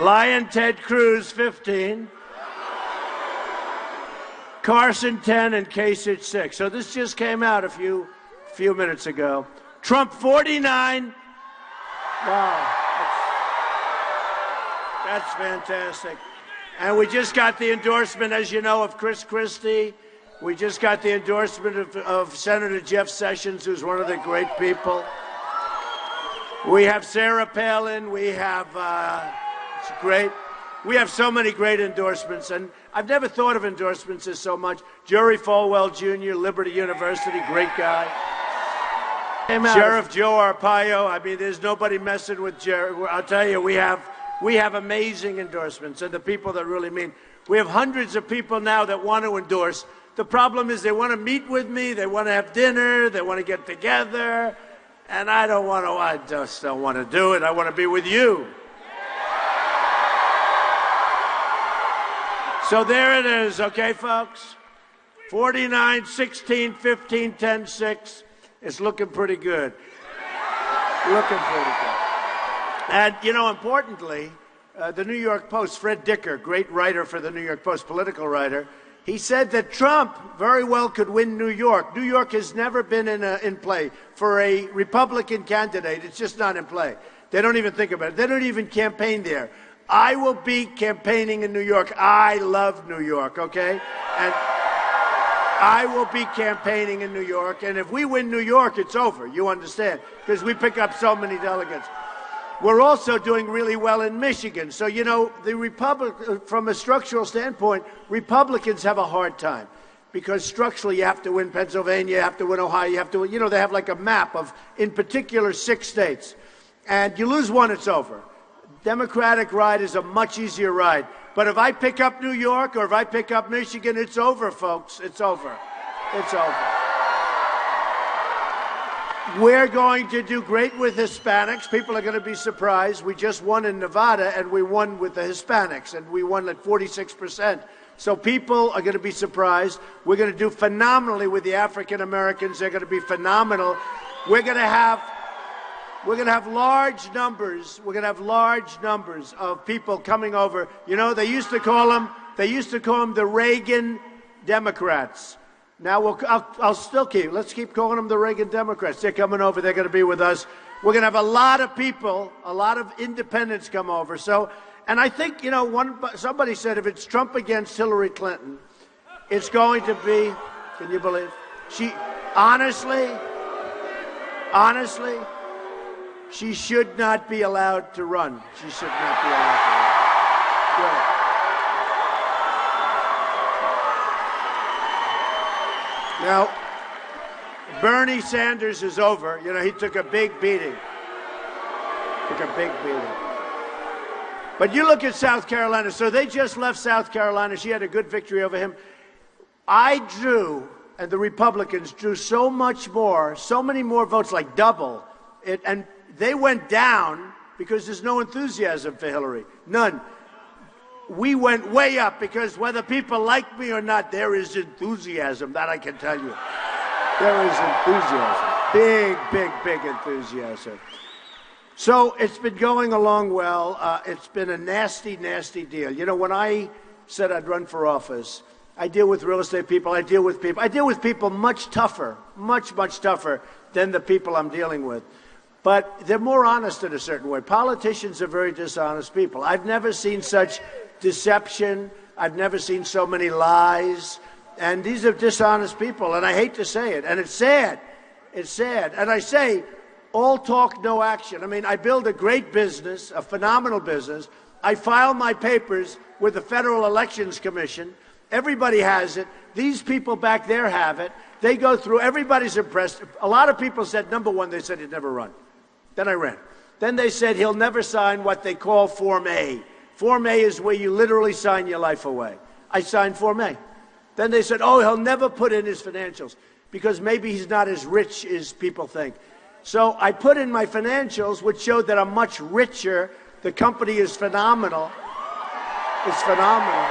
Lion Ted Cruz, 15. Carson, 10, and Kasich, 6. So this just came out a few minutes ago. Trump, 49. Wow. That's fantastic. And we just got the endorsement, as you know, of Chris Christie. We just got the endorsement of Senator Jeff Sessions, who's one of the great people. We have Sarah Palin. We have, it's great. We have so many great endorsements, and I've never thought of endorsements as so much. Jerry Falwell Jr., Liberty University, great guy. Sheriff Joe Arpaio. I mean, there's nobody messing with Jerry. I'll tell you, we have amazing endorsements, and the people that really mean. We have hundreds of people now that want to endorse. The problem is they want to meet with me, they want to have dinner, they want to get together, and I just don't want to do it. I want to be with you. So there it is, okay, folks? 49, 16, 15, 10, 6. It's looking pretty good. Looking pretty good. And, you know, importantly, the New York Post, Fred Dicker, great writer for the New York Post, political writer, he said that Trump very well could win New York. New York has never been in play. For a Republican candidate, it's just not in play. They don't even think about it. They don't even campaign there. I will be campaigning in New York. I love New York, okay? And I will be campaigning in New York. And if we win New York, it's over. You understand? Because we pick up so many delegates. We're also doing really well in Michigan. So, you know, from a structural standpoint, Republicans have a hard time because structurally you have to win Pennsylvania, you have to win Ohio, you have to, you know, they have like a map of, in particular, 6 states. And you lose one, it's over. Democratic ride is a much easier ride. But if I pick up New York or if I pick up Michigan, it's over, folks. It's over. It's over. We're going to do great with Hispanics. People are going to be surprised. We just won in Nevada, and we won with the Hispanics, and we won at 46%. So people are going to be surprised. We're going to do phenomenally with the African Americans. They're going to be phenomenal. We're going to have large numbers. We're going to have large numbers of people coming over. You know, they used to call them the Reagan Democrats. Now let's keep calling them the Reagan Democrats. They're coming over. They're going to be with us. We're going to have a lot of people, a lot of independents come over. So, and I think, you know, somebody said if it's Trump against Hillary Clinton, it's going to be, can you believe? Honestly, she should not be allowed to run. She should not be allowed to run. Good. Now, Bernie Sanders is over. You know, he took a big beating. But you look at South Carolina. So they just left South Carolina. She had a good victory over him. I drew, and the Republicans drew so many more votes, like double. And they went down because there's no enthusiasm for Hillary. None. We went way up because whether people like me or not, there is enthusiasm. That I can tell you. There is enthusiasm. Big enthusiasm. So it's been going along well. It's been a nasty deal. You know, when I said I'd run for office, I deal with real estate people. I deal with people much tougher than the people I'm dealing with. But they're more honest in a certain way. Politicians are very dishonest people. I've never seen such deception. I've never seen so many lies. And these are dishonest people, and I hate to say it. And it's sad. It's sad. And I say, all talk, no action. I mean, I build a great business, a phenomenal business. I file my papers with the Federal Elections Commission. Everybody has it. These people back there have it. They go through. Everybody's impressed. A lot of people said, number one, they said he'd never run. Then I ran. Then they said he'll never sign what they call Form A. Form A is where you literally sign your life away. I signed Form A. Then they said, oh, he'll never put in his financials because maybe he's not as rich as people think. So I put in my financials, which showed that I'm much richer. The company is phenomenal. It's phenomenal.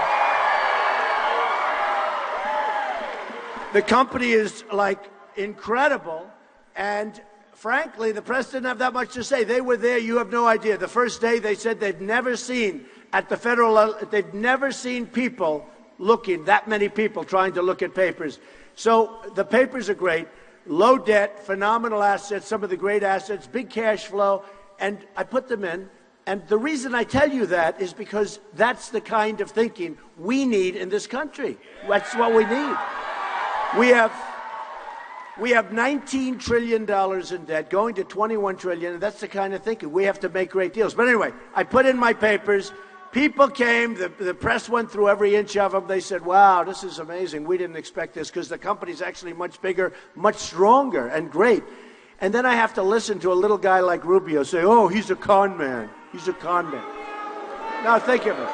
The company is, like, incredible. And frankly, the press didn't have that much to say. They were there. You have no idea. The first day, they said they'd never seen at the federal level. They've never seen people looking, that many people trying to look at papers. So the papers are great. Low debt, phenomenal assets, some of the great assets, big cash flow, and I put them in. And the reason I tell you that is because that's the kind of thinking we need in this country. That's what we need. We have $19 trillion in debt, going to $21 trillion, and that's the kind of thinking. We have to make great deals. But anyway, I put in my papers. People came, the press went through every inch of them. They said, wow, this is amazing. We didn't expect this because the company's actually much bigger, much stronger, and great. And then I have to listen to a little guy like Rubio say, oh, he's a con man. He's a con man. Now, think of it.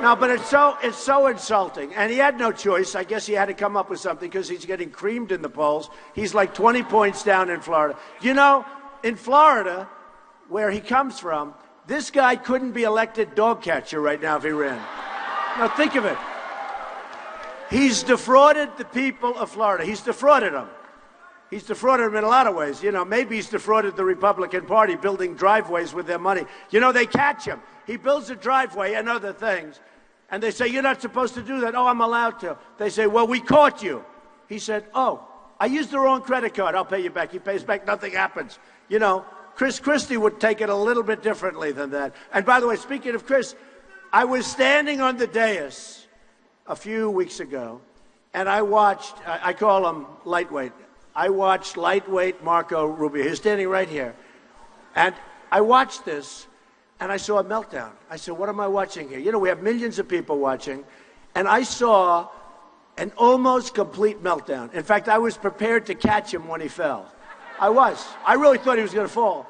No, but it's so insulting. And he had no choice. I guess he had to come up with something because he's getting creamed in the polls. He's like 20 points down in Florida. You know, in Florida, where he comes from, this guy couldn't be elected dog catcher right now if he ran. Now, think of it. He's defrauded the people of Florida. He's defrauded them. He's defrauded them in a lot of ways. You know, maybe he's defrauded the Republican Party building driveways with their money. You know, they catch him. He builds a driveway and other things. And they say, you're not supposed to do that. Oh, I'm allowed to. They say, well, we caught you. He said, oh, I used the wrong credit card. I'll pay you back. He pays back. Nothing happens. You know, Chris Christie would take it a little bit differently than that. And by the way, speaking of Chris, I was standing on the dais a few weeks ago, and I watched, I call him lightweight. I watched lightweight Marco Rubio. He's standing right here. And I watched this, and I saw a meltdown. I said, what am I watching here? You know, we have millions of people watching, and I saw an almost complete meltdown. In fact, I was prepared to catch him when he fell. I was. I really thought he was going to fall.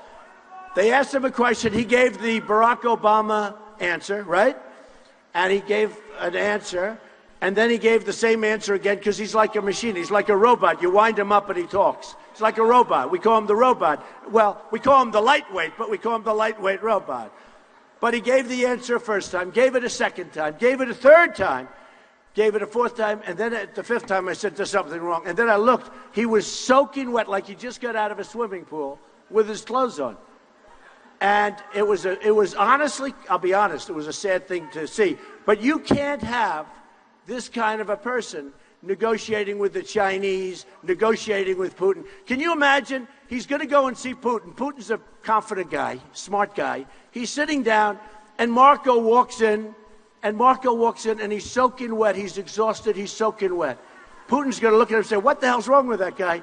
They asked him a question. He gave the Barack Obama answer, right? And he gave an answer, and then he gave the same answer again because he's like a machine. He's like a robot. You wind him up and he talks. It's like a robot. We call him the robot. Well, we call him the lightweight, but we call him the lightweight robot. But he gave the answer first time, gave it a second time, gave it a third time, gave it a fourth time, and then at the fifth time I said, there's something wrong. And then I looked. He was soaking wet like he just got out of a swimming pool with his clothes on. And it was honestly, I'll be honest, it was a sad thing to see. But you can't have this kind of a person negotiating with the Chinese, negotiating with Putin. Can you imagine? He's going to go and see Putin. Putin's a confident guy, smart guy. He's sitting down, and Marco walks in, and he's soaking wet. He's exhausted. He's soaking wet. Putin's going to look at him and say, what the hell's wrong with that guy?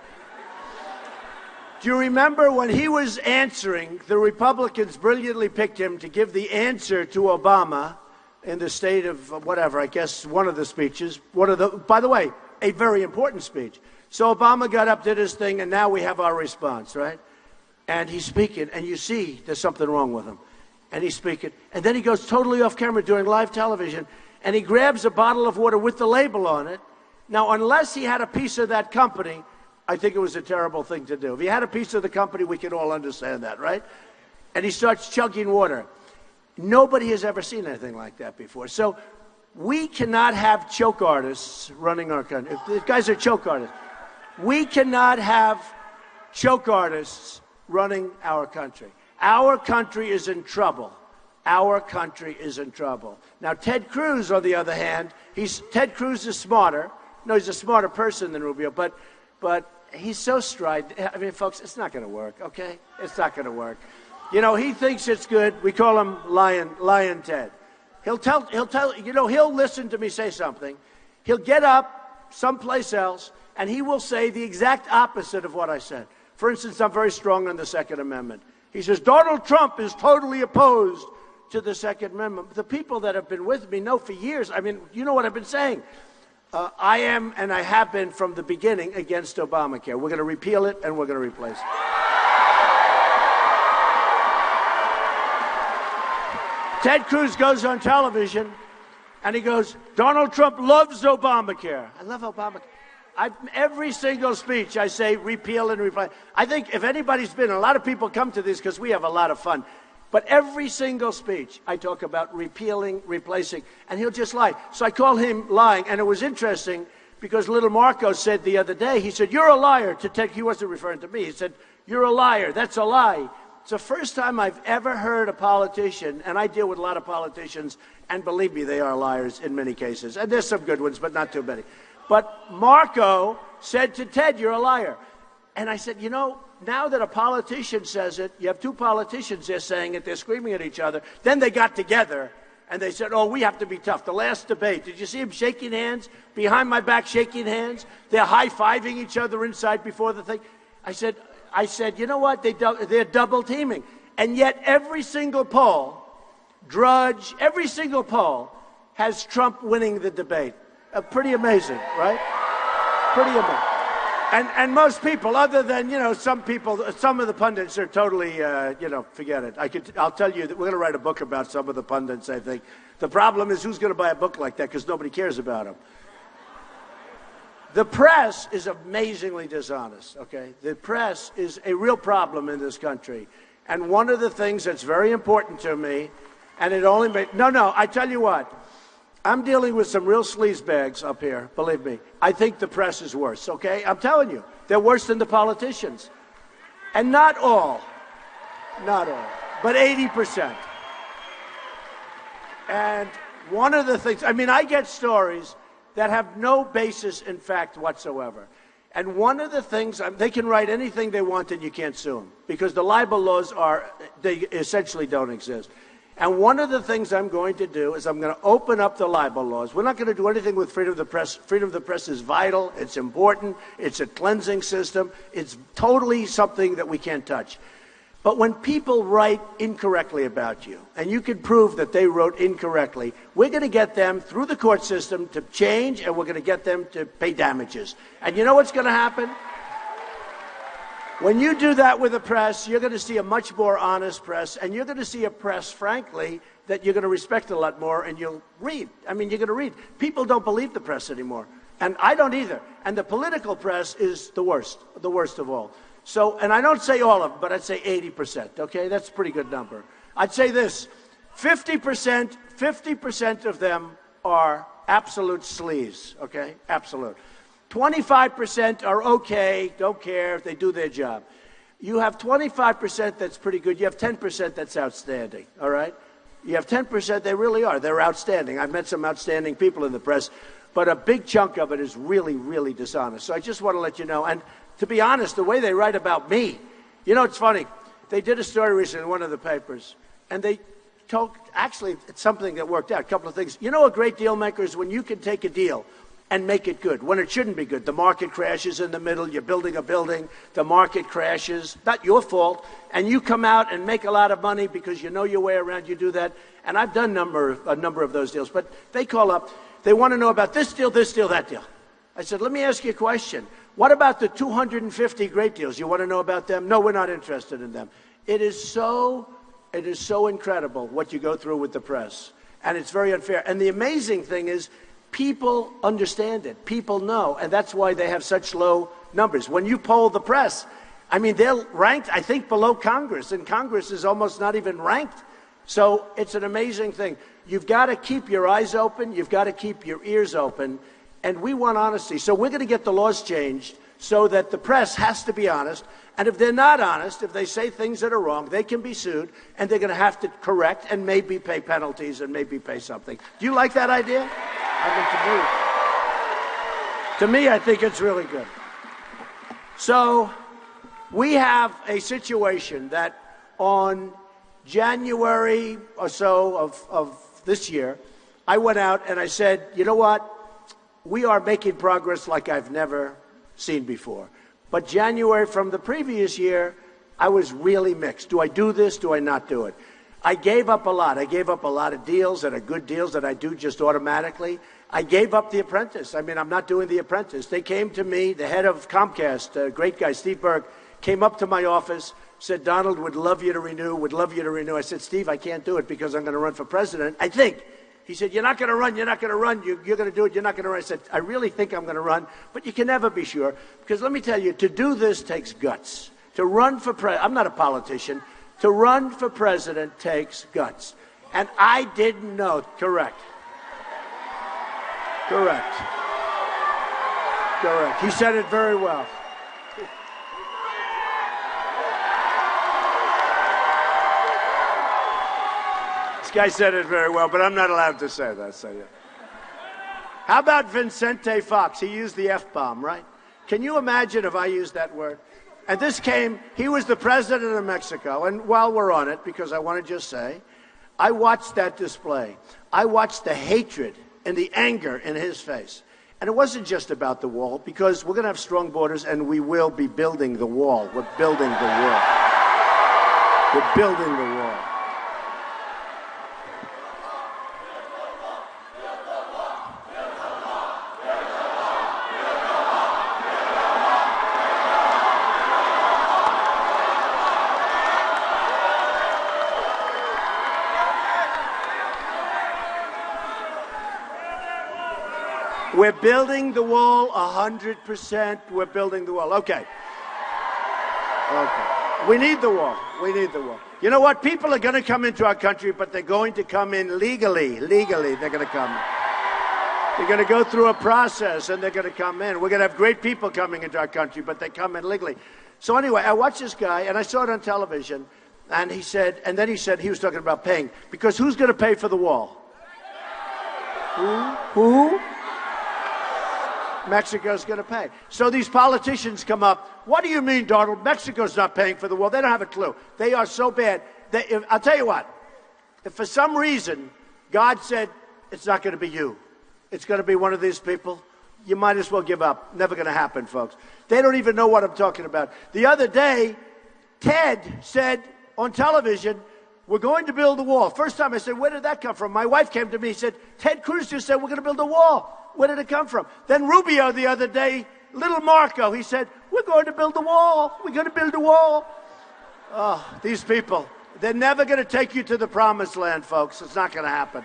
Do you remember when he was answering, the Republicans brilliantly picked him to give the answer to Obama in the state of whatever, I guess one of the speeches, by the way, a very important speech. So Obama got up, did his thing, and now we have our response, right? And he's speaking, and you see there's something wrong with him. And he's speaking, and then he goes totally off camera doing live television, and he grabs a bottle of water with the label on it. Now, unless he had a piece of that company, I think it was a terrible thing to do. If he had a piece of the company, we can all understand that, right? And he starts chugging water. Nobody has ever seen anything like that before. So we cannot have choke artists running our country. These guys are choke artists. We cannot have choke artists running our country. Our country is in trouble. Our country is in trouble. Now, Ted Cruz, on the other hand, Ted Cruz is smarter. No, he's a smarter person than Rubio, but he's so strident. I mean, folks, it's not going to work, okay? It's not going to work. You know, he thinks it's good. We call him Lion Ted. He'll listen to me say something. He'll get up someplace else, and he will say the exact opposite of what I said. For instance, I'm very strong on the Second Amendment. He says, Donald Trump is totally opposed to the Second Amendment. The people that have been with me know for years. I mean, you know what I've been saying. I am, and I have been from the beginning, against Obamacare. We're going to repeal it, and we're going to replace it. Ted Cruz goes on television, and he goes, Donald Trump loves Obamacare. I love Obamacare. Every single speech, I say repeal and replace. I think if anybody's been, a lot of people come to this because we have a lot of fun, but every single speech, I talk about repealing, replacing, and he'll just lie. So I call him lying, and it was interesting because little Marco said the other day, he said, you're a liar to Ted. He wasn't referring to me. He said, you're a liar. That's a lie It's the first time I've ever heard a politician, and I deal with a lot of politicians, and believe me, they are liars in many cases. And there's some good ones, but not too many. But Marco said to Ted, "You're a liar." And I said, you know, now that a politician says it, you have two politicians there saying it, they're screaming at each other. Then they got together and they said, oh, we have to be tough. The last debate, did you see them shaking hands? Behind my back, shaking hands? They're high-fiving each other inside before the thing. I said, you know what? They're double teaming. And yet every single poll, Drudge, every single poll has Trump winning the debate. Pretty amazing, right? Pretty amazing. And most people, other than, you know, some people, some of the pundits are totally, you know, forget it. I'll tell you that we're going to write a book about some of the pundits, I think. The problem is who's going to buy a book like that because nobody cares about them. The press is amazingly dishonest, okay? The press is a real problem in this country. And one of the things that's very important to me, and it only made, no, I tell you what. I'm dealing with some real sleazebags up here, believe me. I think the press is worse, okay? I'm telling you, they're worse than the politicians. And not all, but 80%. And one of the things, I mean, I get stories that have no basis in fact whatsoever. And one of the things, they can write anything they want and you can't sue them because the libel laws they essentially don't exist. And one of the things I'm going to do is I'm going to open up the libel laws. We're not going to do anything with freedom of the press. Freedom of the press is vital. It's important. It's a cleansing system. It's totally something that we can't touch. But when people write incorrectly about you, and you can prove that they wrote incorrectly, we're going to get them through the court system to change, and we're going to get them to pay damages. And you know what's going to happen? When you do that with the press, you're going to see a much more honest press, and you're going to see a press, frankly, that you're going to respect a lot more, and you'll read. I mean, you're going to read. People don't believe the press anymore, and I don't either. And the political press is the worst of all. So, and I don't say all of them, but I'd say 80%, okay? That's a pretty good number. I'd say this, 50% of them are absolute sleaze, okay? Absolute. 25% are okay, don't care, they do their job. You have 25% that's pretty good. You have 10% that's outstanding, all right? You have 10%, they really are. They're outstanding. I've met some outstanding people in the press, but a big chunk of it is really, really dishonest. So I just want to let you know. And to be honest, the way they write about me, you know, it's funny. They did a story recently in one of the papers, and they talked, actually, it's something that worked out, a couple of things. You know, a great deal maker is when you can take a deal and make it good, when it shouldn't be good. The market crashes in the middle, you're building a building, the market crashes, not your fault, and you come out and make a lot of money because you know your way around, you do that. And I've done a number of those deals, but they call up, they want to know about this deal, that deal. I said, let me ask you a question. What about the 250 great deals? You want to know about them? No, we're not interested in them. It is so incredible what you go through with the press, and it's very unfair. And the amazing thing is, people understand it. People know, and that's why they have such low numbers. When you poll the press, I mean, they're ranked, I think, below Congress, and Congress is almost not even ranked. So it's an amazing thing. You've got to keep your eyes open. You've got to keep your ears open, and we want honesty. So we're going to get the laws changed so that the press has to be honest, and if they're not honest, if they say things that are wrong, they can be sued, and they're going to have to correct and maybe pay penalties and maybe pay something. Do you like that idea? I mean, to me, I think it's really good. So we have a situation that on January or so of this year, I went out and I said, you know what? We are making progress like I've never seen before. But January from the previous year, I was really mixed. Do I do this? Do I not do it? I gave up a lot. I gave up a lot of deals that are good deals that I do just automatically. I gave up The Apprentice. I mean, I'm not doing The Apprentice. They came to me, the head of Comcast, a great guy, Steve Burke, came up to my office, said, Donald, would love you to renew, would love you to renew. I said, Steve, I can't do it because I'm going to run for president. I think. He said, you're not going to run, you're not going to run, you're going to do it, you're not going to run. I said, I really think I'm going to run, but you can never be sure. Because let me tell you, to do this takes guts. To run for president, I'm not a politician, to run for president takes guts. And I didn't know, correct. He said it very well. This guy said it very well, but I'm not allowed to say that. So, yeah. How about Vicente Fox? He used the F-bomb, right? Can you imagine if I used that word? And this came, he was the president of Mexico. And while we're on it, because I want to just say, I watched that display. I watched the hatred and the anger in his face. And it wasn't just about the wall, because we're going to have strong borders, and we will be building the wall. We're building the wall. We're building the wall. We're building the wall 100%. We're building the wall. Okay. We need the wall. We need the wall. You know what? People are going to come into our country, but they're going to come in legally. Legally, they're going to come in. They're going to go through a process, and they're going to come in. We're going to have great people coming into our country, but they come in legally. So anyway, I watched this guy, and I saw it on television, and he said, he was talking about paying, because who's going to pay for the wall? Who? Mexico's going to pay. So these politicians come up. What do you mean, Donald? Mexico's not paying for the wall. They don't have a clue. They are so bad. I'll tell you what. If for some reason God said it's not going to be you, it's going to be one of these people, you might as well give up. Never going to happen, folks. They don't even know what I'm talking about. The other day, Ted said on television, we're going to build a wall. First time I said, where did that come from? My wife came to me and said, Ted Cruz just said we're going to build a wall. Where did it come from? Then Rubio the other day, little Marco, he said, we're going to build a wall. We're going to build a wall. Oh, these people, they're never going to take you to the promised land, folks. It's not going to happen.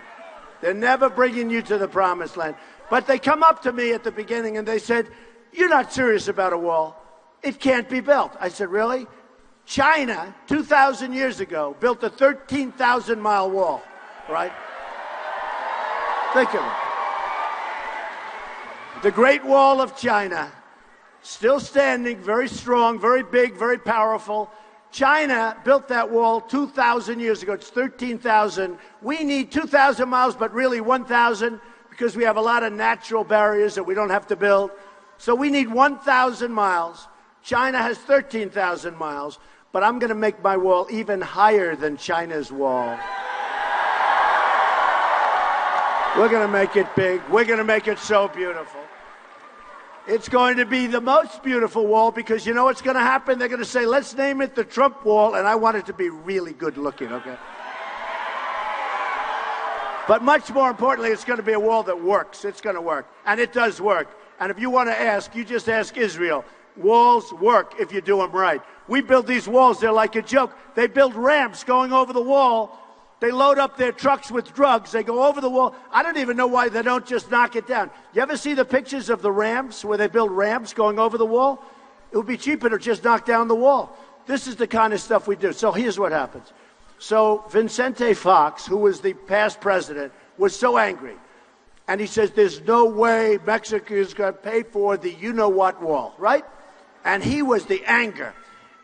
They're never bringing you to the promised land. But they come up to me at the beginning and they said, you're not serious about a wall. It can't be built. I said, really? China, 2,000 years ago, built a 13,000-mile wall, right? Think of it. The Great Wall of China, still standing, very strong, very big, very powerful. China built that wall 2,000 years ago. It's 13,000. We need 2,000 miles, but really 1,000, because we have a lot of natural barriers that we don't have to build. So we need 1,000 miles. China has 13,000 miles, but I'm going to make my wall even higher than China's wall. We're going to make it big. We're going to make it so beautiful. It's going to be the most beautiful wall, because you know what's going to happen? They're going to say, let's name it the Trump wall, and I want it to be really good looking, okay? But much more importantly, it's going to be a wall that works. It's going to work, and it does work. And if you want to ask, you just ask Israel. Walls work if you do them right. We build these walls, they're like a joke. They build ramps going over the wall. They load up their trucks with drugs. They go over the wall. I don't even know why they don't just knock it down. You ever see the pictures of the ramps where they build ramps going over the wall? It would be cheaper to just knock down the wall. This is the kind of stuff we do. So here's what happens. So Vicente Fox, who was the past president, was so angry. And he says, there's no way Mexico is going to pay for the you-know-what wall, right? And he was the anger.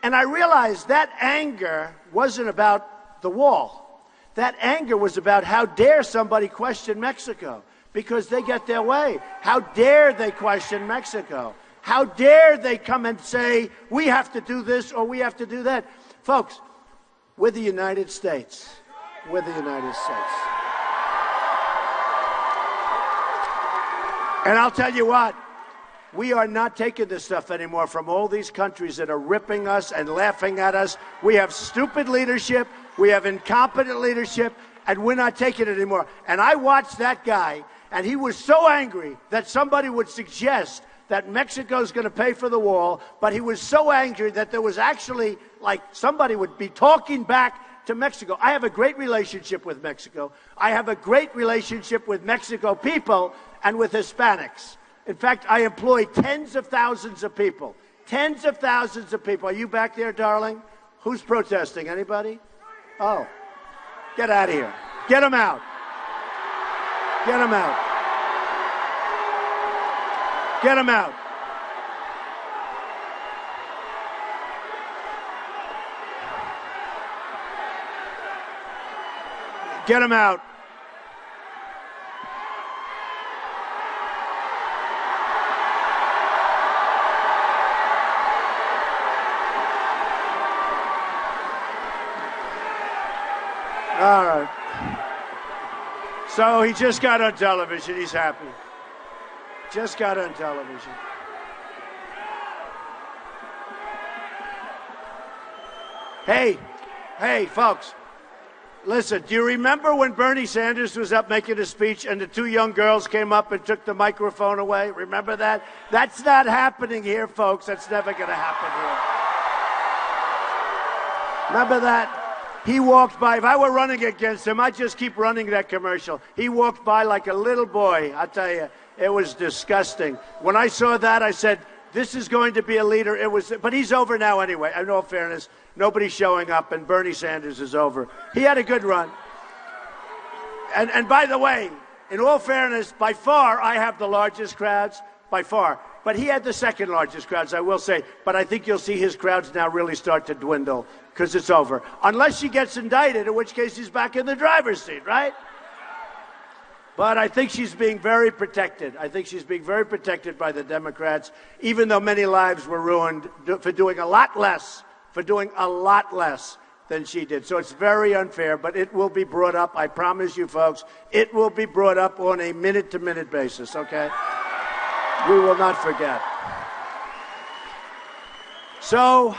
And I realized that anger wasn't about the wall. That anger was about how dare somebody question Mexico, because they get their way. How dare they question Mexico? How dare they come and say, we have to do this or we have to do that? Folks, we're the United States. We're the United States. And I'll tell you what, we are not taking this stuff anymore from all these countries that are ripping us and laughing at us. We have stupid leadership. We have incompetent leadership, and we're not taking it anymore. And I watched that guy, and he was so angry that somebody would suggest that Mexico's going to pay for the wall, but he was so angry that there was actually, like, somebody would be talking back to Mexico. I have a great relationship with Mexico. I have a great relationship with Mexico people and with Hispanics. In fact, I employ tens of thousands of people. Tens of thousands of people. Are you back there, darling? Who's protesting? Anybody? Oh, get out of here. Get them out. Get them out. Get them out. Get him out. All right. So he just got on television. He's happy. Just got on television. Hey, folks. Listen, do you remember when Bernie Sanders was up making a speech and the two young girls came up and took the microphone away? Remember that? That's not happening here, folks. That's never going to happen here. Remember that? He walked by. If I were running against him, I'd just keep running that commercial. He walked by like a little boy. I tell you, it was disgusting. When I saw that, I said, this is going to be a leader. But he's over now anyway. In all fairness, nobody's showing up, and Bernie Sanders is over. He had a good run. And by the way, in all fairness, by far, I have the largest crowds, by far. But he had the second largest crowds, I will say. But I think you'll see his crowds now really start to dwindle because it's over. Unless he gets indicted, in which case he's back in the driver's seat, right? But I think she's being very protected. I think she's being very protected by the Democrats, even though many lives were ruined for doing a lot less than she did. So it's very unfair, but it will be brought up. I promise you, folks, it will be brought up on a minute-to-minute basis, okay? We will not forget. So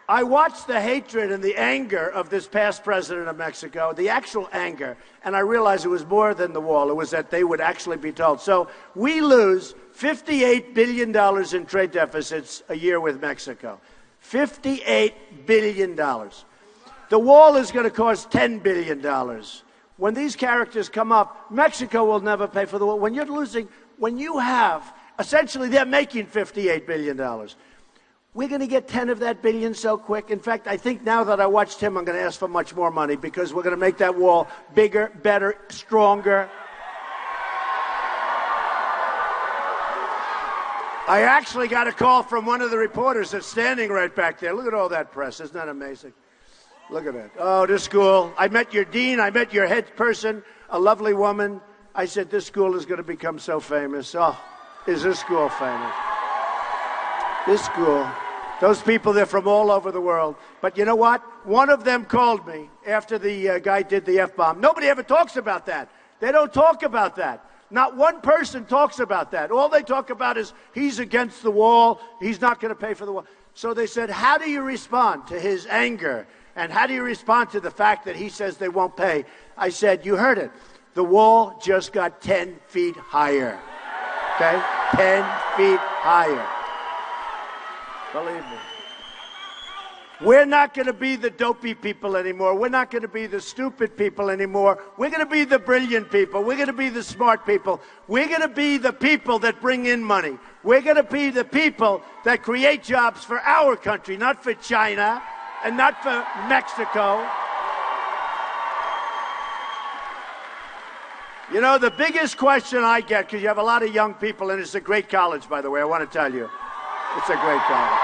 I watched the hatred and the anger of this past president of Mexico, the actual anger, and I realized it was more than the wall. It was that they would actually be told. So we lose $58 billion in trade deficits a year with Mexico. $58 billion. The wall is going to cost $10 billion. When these characters come up, Mexico will never pay for the wall. When you're losing, when you have, essentially they're making $58 billion. We're going to get 10 of that billion so quick. In fact, I think now that I watched him, I'm going to ask for much more money because we're going to make that wall bigger, better, stronger. I actually got a call from one of the reporters that's standing right back there. Look at all that press. Isn't that amazing? Look at that. Oh, this school. I met your dean. I met your head person, a lovely woman. I said, this school is going to become so famous. Oh, is this school famous? This school. Those people, they're from all over the world. But you know what? One of them called me after the guy did the F-bomb. Nobody ever talks about that. They don't talk about that. Not one person talks about that. All they talk about is he's against the wall. He's not going to pay for the wall. So they said, how do you respond to his anger? And how do you respond to the fact that he says they won't pay? I said, you heard it. The wall just got 10 feet higher. Okay? 10 feet higher. Believe me. We're not going to be the dopey people anymore. We're not going to be the stupid people anymore. We're going to be the brilliant people. We're going to be the smart people. We're going to be the people that bring in money. We're going to be the people that create jobs for our country, not for China and not for Mexico. You know, the biggest question I get, because you have a lot of young people, and it's a great college, by the way, I want to tell you. It's a great college.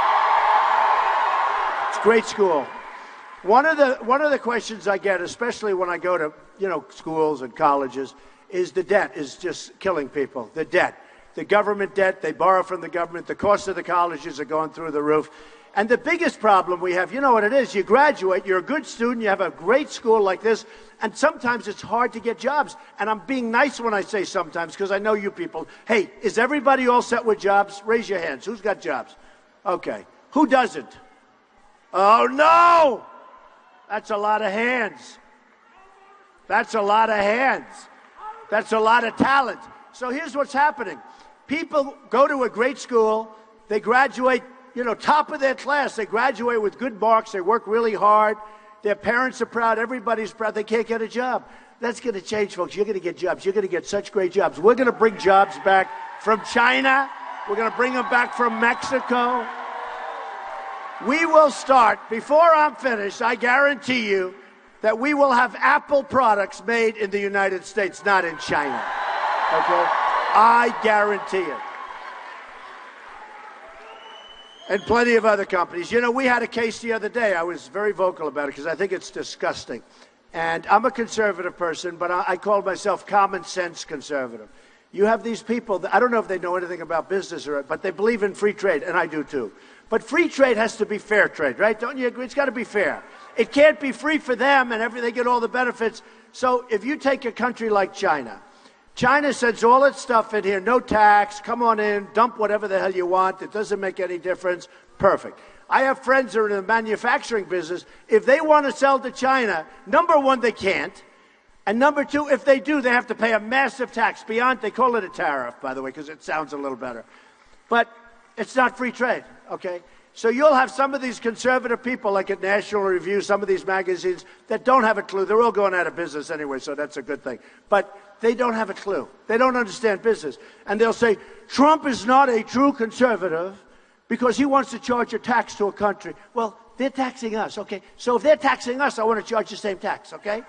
It's a great school. One of the questions I get, especially when I go to, schools and colleges, is the debt is just killing people. The debt. The government debt, they borrow from the government. The cost of the colleges are going through the roof. And the biggest problem we have, you know what it is? You graduate, you're a good student, you have a great school like this, and sometimes it's hard to get jobs. And I'm being nice when I say sometimes, because I know you people. Hey, is everybody all set with jobs? Raise your hands. Who's got jobs? Okay. Who doesn't? Oh, no! That's a lot of hands. That's a lot of hands. That's a lot of talent. So here's what's happening. People go to a great school, they graduate, top of their class. They graduate with good marks. They work really hard. Their parents are proud. Everybody's proud. They can't get a job. That's going to change, folks. You're going to get jobs. You're going to get such great jobs. We're going to bring jobs back from China. We're going to bring them back from Mexico. We will start, before I'm finished, I guarantee you that we will have Apple products made in the United States, not in China. Okay? I guarantee it. And plenty of other companies. We had a case the other day. I was very vocal about it because I think it's disgusting. And I'm a conservative person, but I call myself common sense conservative. You have these people that I don't know if they know anything about business, but they believe in free trade, and I do too. But free trade has to be fair trade, right? Don't you agree? It's got to be fair. It can't be free for them and they get all the benefits. So if you take a country like China, China sends all its stuff in here, no tax, come on in, dump whatever the hell you want. It doesn't make any difference. Perfect. I have friends that are in the manufacturing business. If they want to sell to China, number one, they can't. And number two, if they do, they have to pay a massive tax beyond, they call it a tariff, by the way, because it sounds a little better. But it's not free trade, okay? So you'll have some of these conservative people, like at National Review, some of these magazines, that don't have a clue. They're all going out of business anyway, so that's a good thing. But they don't have a clue. They don't understand business. And they'll say, Trump is not a true conservative because he wants to charge a tax to a country. Well, they're taxing us, okay? So if they're taxing us, I want to charge the same tax, okay?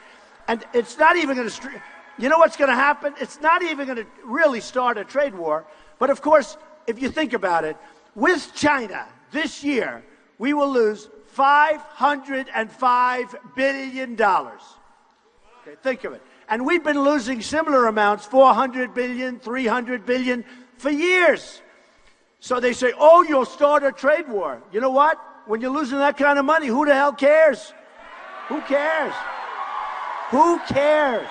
And it's not even going to, you know what's going to happen? It's not even going to really start a trade war. But of course, if you think about it, with China this year, we will lose $505 billion. Okay, think of it. And we've been losing similar amounts, 400 billion, 300 billion, for years. So they say, oh, you'll start a trade war. You know what? When you're losing that kind of money, who the hell cares? Who cares? Who cares?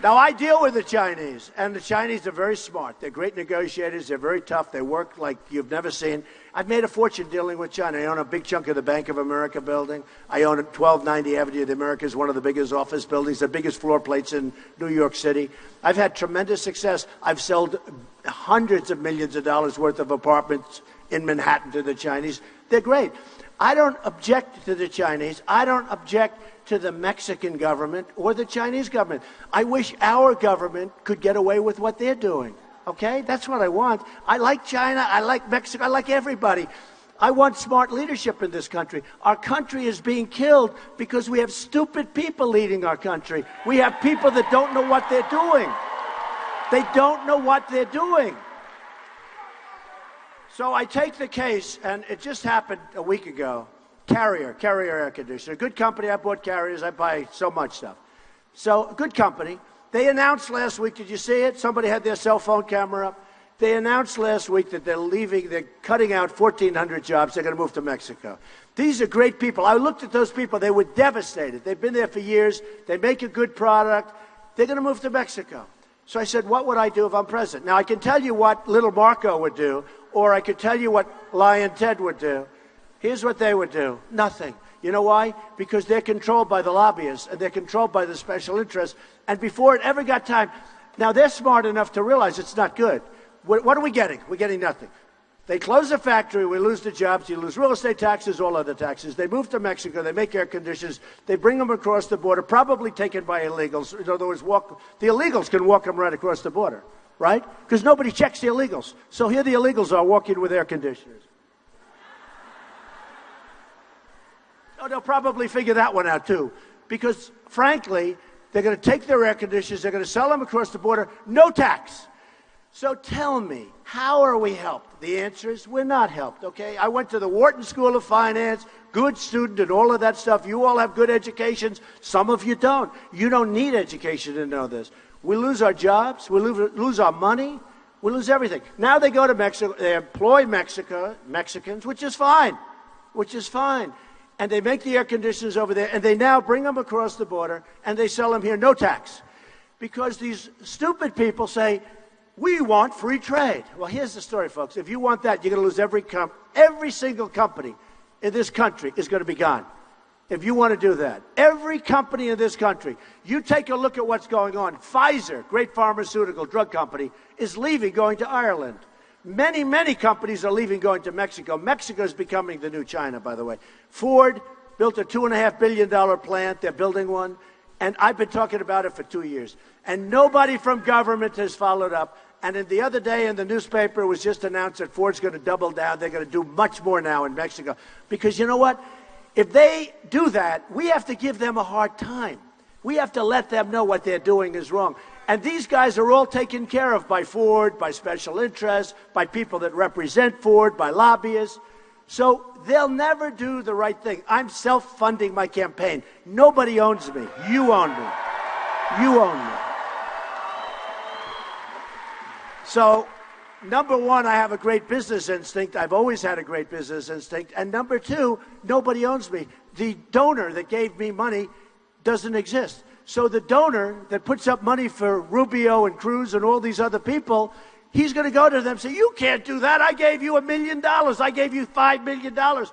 Now, I deal with the Chinese, and the Chinese are very smart. They're great negotiators. They're very tough. They work like you've never seen. I've made a fortune dealing with China. I own a big chunk of the Bank of America building. I own 1290 Avenue of the Americas, one of the biggest office buildings, the biggest floor plates in New York City. I've had tremendous success. I've sold hundreds of millions of dollars worth of apartments in Manhattan to the Chinese. They're great. I don't object to the Chinese. I don't object to the Mexican government or the Chinese government. I wish our government could get away with what they're doing. Okay? That's what I want. I like China. I like Mexico. I like everybody. I want smart leadership in this country. Our country is being killed because we have stupid people leading our country. We have people that don't know what they're doing. They don't know what they're doing. So I take the case, and it just happened a week ago. Carrier air conditioner. Good company. I bought Carriers. I buy so much stuff. So, good company. They announced last week, did you see it? Somebody had their cell phone camera up. They announced last week that they're cutting out 1,400 jobs. They're going to move to Mexico. These are great people. I looked at those people. They were devastated. They've been there for years. They make a good product. They're going to move to Mexico. So I said, what would I do if I'm president? Now, I can tell you what little Marco would do, or I could tell you what Lion Ted would do. Here's what they would do. Nothing. You know why? Because they're controlled by the lobbyists, and they're controlled by the special interests. And before it ever got time, now they're smart enough to realize it's not good. What are we getting? We're getting nothing. They close the factory, we lose the jobs, you lose real estate taxes, all other taxes. They move to Mexico, they make air conditioners, they bring them across the border, probably taken by illegals. In other words, the illegals can walk them right across the border, right? Because nobody checks the illegals. So here the illegals are walking with air conditioners. Oh, they'll probably figure that one out, too. Because, frankly, they're going to take their air conditioners, they're going to sell them across the border, no tax. So tell me, how are we helped? The answer is we're not helped, okay? I went to the Wharton School of Finance, good student and all of that stuff. You all have good educations. Some of you don't. You don't need education to know this. We lose our jobs. We lose our money. We lose everything. Now they go to Mexico. They employ Mexicans, which is fine, And they make the air conditioners over there, and they now bring them across the border, and they sell them here, no tax. Because these stupid people say, we want free trade. Well, here's the story, folks. If you want that, you're going to lose every single company in this country is going to be gone. If you want to do that. Every company in this country. You take a look at what's going on. Pfizer, great pharmaceutical drug company, is leaving, going to Ireland. Many, many companies are leaving, going to Mexico. Mexico is becoming the new China, by the way. Ford built a $2.5 billion plant. They're building one. And I've been talking about it for 2 years. And nobody from government has followed up. And the other day in the newspaper, it was just announced that Ford's going to double down. They're going to do much more now in Mexico. Because you know what? If they do that, we have to give them a hard time. We have to let them know what they're doing is wrong. And these guys are all taken care of by Ford, by special interests, by people that represent Ford, by lobbyists. So they'll never do the right thing. I'm self-funding my campaign. Nobody owns me. You own me. You own me. So, number one, I have a great business instinct. I've always had a great business instinct. And number two, nobody owns me. The donor that gave me money doesn't exist. So the donor that puts up money for Rubio and Cruz and all these other people, he's going to go to them and say, you can't do that. I gave you $1 million. I gave you $5 million.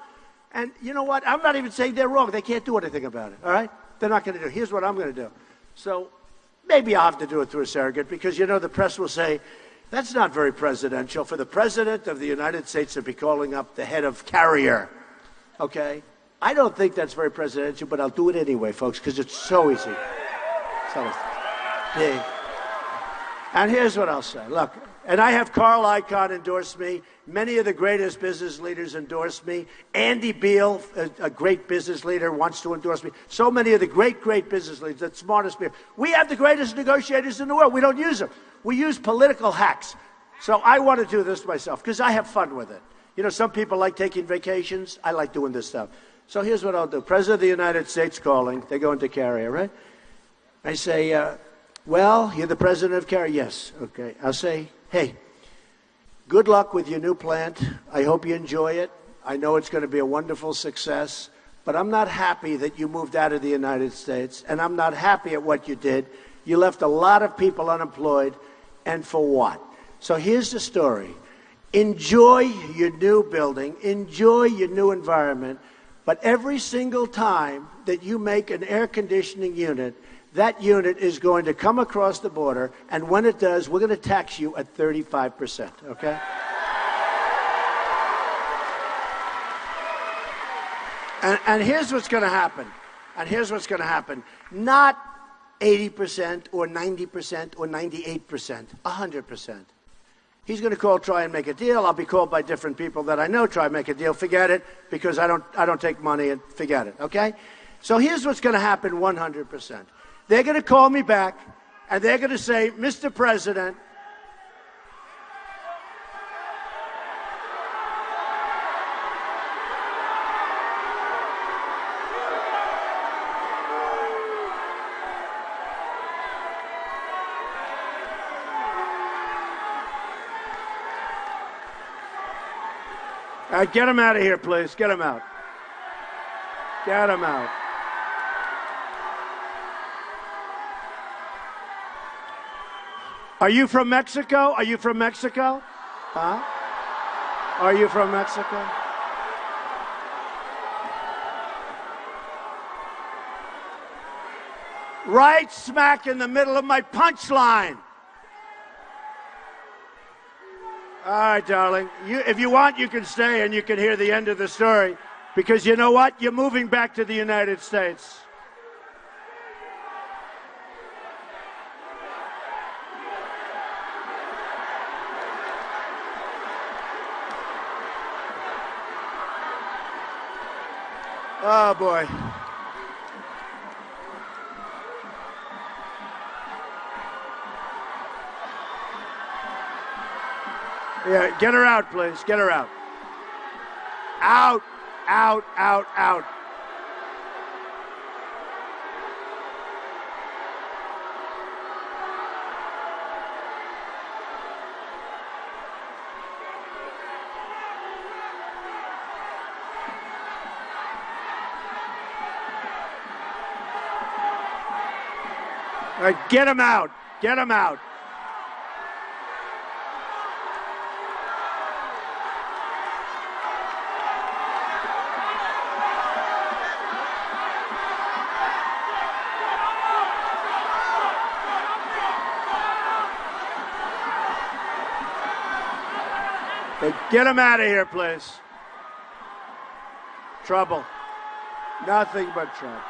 And you know what? I'm not even saying they're wrong. They can't do anything about it, all right? They're not going to do it. Here's what I'm going to do. So maybe I'll have to do it through a surrogate because, you know, the press will say, that's not very presidential for the president of the United States to be calling up the head of Carrier, okay? I don't think that's very presidential, but I'll do it anyway, folks, because it's so easy. So big. And here's what I'll say. Look, and I have Carl Icahn endorse me. Many of the greatest business leaders endorse me. Andy Beal, a great business leader, wants to endorse me. So many of the great business leaders, the smartest people. We have the greatest negotiators in the world. We don't use them. We use political hacks. So I want to do this myself because I have fun with it. You know, some people like taking vacations. I like doing this stuff. So here's what I'll do. President of the United States calling. They go into Carrier, right? I say, well, you're the president of Carrier? Yes. Okay. I'll say, hey, good luck with your new plant. I hope you enjoy it. I know it's going to be a wonderful success. But I'm not happy that you moved out of the United States. And I'm not happy at what you did. You left a lot of people unemployed. And for what? So here's the story. Enjoy your new building. Enjoy your new environment. But every single time that you make an air conditioning unit, that unit is going to come across the border, and when it does, we're going to tax you at 35%, okay? And here's what's going to happen. And here's what's going to happen. Not 80% or 90% or 98%, 100%. He's going to call, try and make a deal. I'll be called by different people that I know, try and make a deal. Forget it, because I don't take money, and forget it, okay? So here's what's going to happen 100%. They're going to call me back, and they're going to say, Mr. President, get him out of here, please. Get him out. Get him out. Are you from Mexico? Are you from Mexico? Huh? Are you from Mexico? Right smack in the middle of my punchline. All right, darling. If you want, you can stay and you can hear the end of the story. Because you know what? You're moving back to the United States. Oh, boy. Yeah, get her out, please. Get her out. Out, out, out, out. All right, get him out. Get him out. Get him out of here, please. Trouble. Nothing but trouble.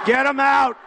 Get him out.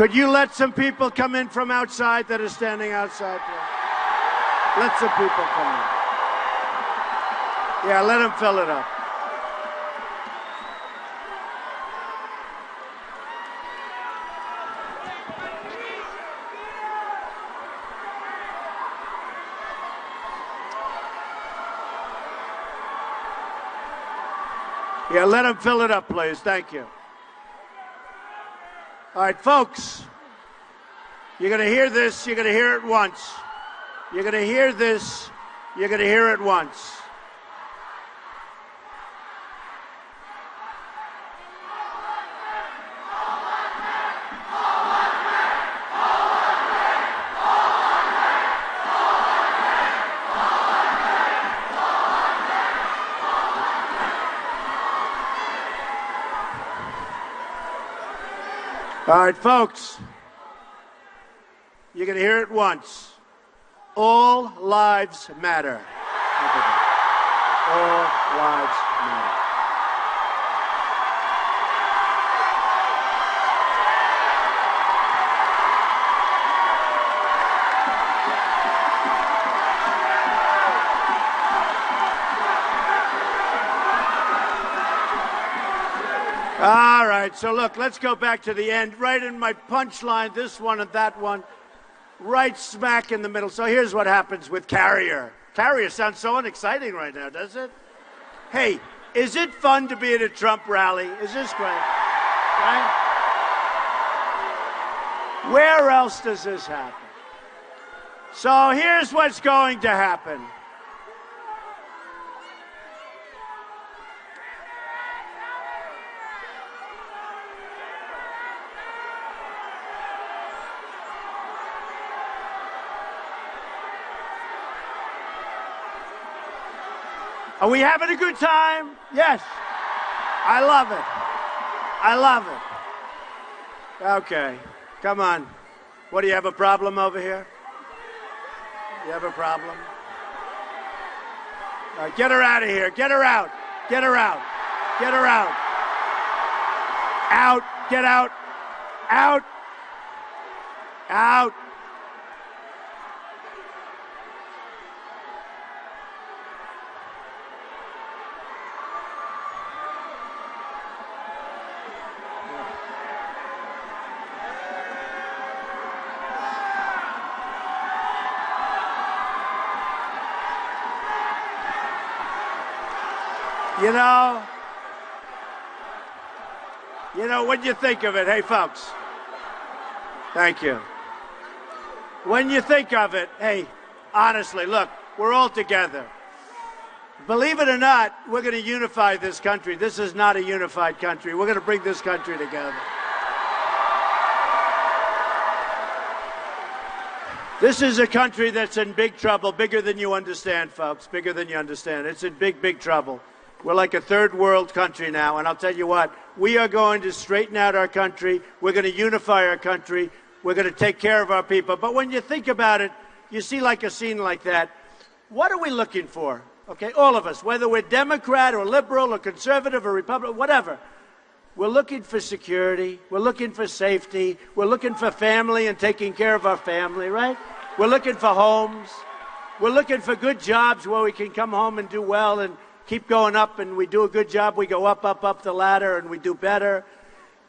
Could you let some people come in from outside that are standing outside, please? Let some people come in. Yeah, let them fill it up. Yeah, let them fill it up, please. Thank you. All right, folks, you're going to hear this. You're going to hear it once. You're going to hear this. You're going to hear it once. All right, folks, you're going to hear it once. All lives matter. All lives matter. All right, so look, let's go back to the end. Right in my punchline, this one and that one, right smack in the middle. So here's what happens with Carrier. Carrier sounds so unexciting right now, does it? Hey, is it fun to be at a Trump rally? Is this great? Right? Where else does this happen? So here's what's going to happen. Are we having a good time? Yes. I love it. I love it. Okay. Come on. What, do you have a problem over here? You have a problem? All right, get her out of here. Get her out. Get her out. Get her out. Out. Get out. Out. Out. You know, when you think of it, hey, folks, thank you. When you think of it, hey, honestly, look, we're all together. Believe it or not, we're going to unify this country. This is not a unified country. We're going to bring this country together. This is a country that's in big trouble, bigger than you understand, folks, bigger than you understand. It's in big, big trouble. We're like a third world country now, and I'll tell you what, we are going to straighten out our country. We're going to unify our country. We're going to take care of our people. But when you think about it, you see like a scene like that, what are we looking for? Okay, all of us, whether we're Democrat or liberal or conservative or Republican, whatever. We're looking for security. We're looking for safety. We're looking for family and taking care of our family, right? We're looking for homes. We're looking for good jobs where we can come home and do well and keep going up, and we do a good job. We go up, up, up the ladder, and we do better.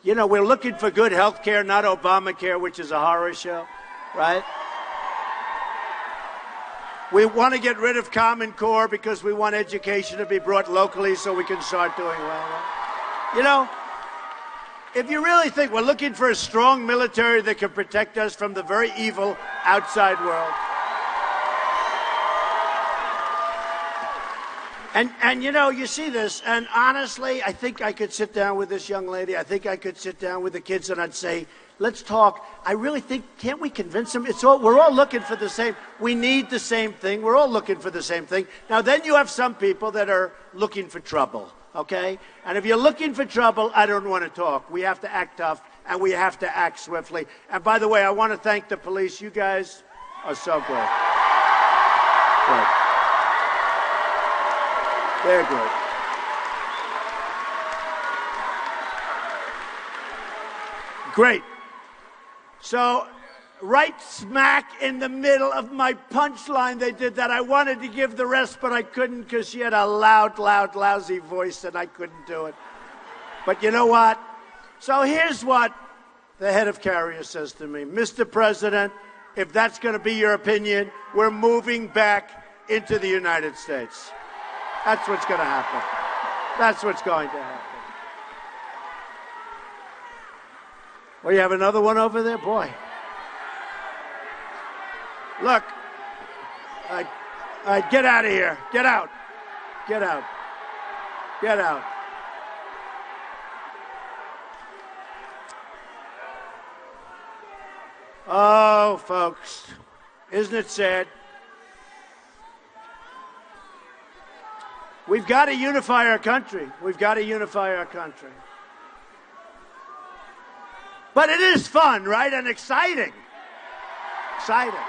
You know, we're looking for good health care, not Obamacare, which is a horror show, right? We want to get rid of Common Core because we want education to be brought locally so we can start doing well. Right? You know, if you really think we're looking for a strong military that can protect us from the very evil outside world. And you know, you see this, and honestly, I think I could sit down with this young lady. I think I could sit down with the kids, and I'd say, let's talk. I really think, can't we convince them? We're all looking for the same. We need the same thing. We're all looking for the same thing. Now, then you have some people that are looking for trouble, okay? And if you're looking for trouble, I don't want to talk. We have to act tough, and we have to act swiftly. And by the way, I want to thank the police. You guys are so good. Good. They're good. Great. So right smack in the middle of my punchline, they did that. I wanted to give the rest, but I couldn't because she had a loud, lousy voice, and I couldn't do it. But you know what? So here's what the head of Carrier says to me. Mr. President, if that's going to be your opinion, we're moving back into the United States. That's what's going to happen. That's what's going to happen. Well, you have another one over there? Boy. Look. All right, get out of here. Get out. Get out. Get out. Oh, folks, isn't it sad? We've got to unify our country. We've got to unify our country. But it is fun, right? And exciting. Exciting.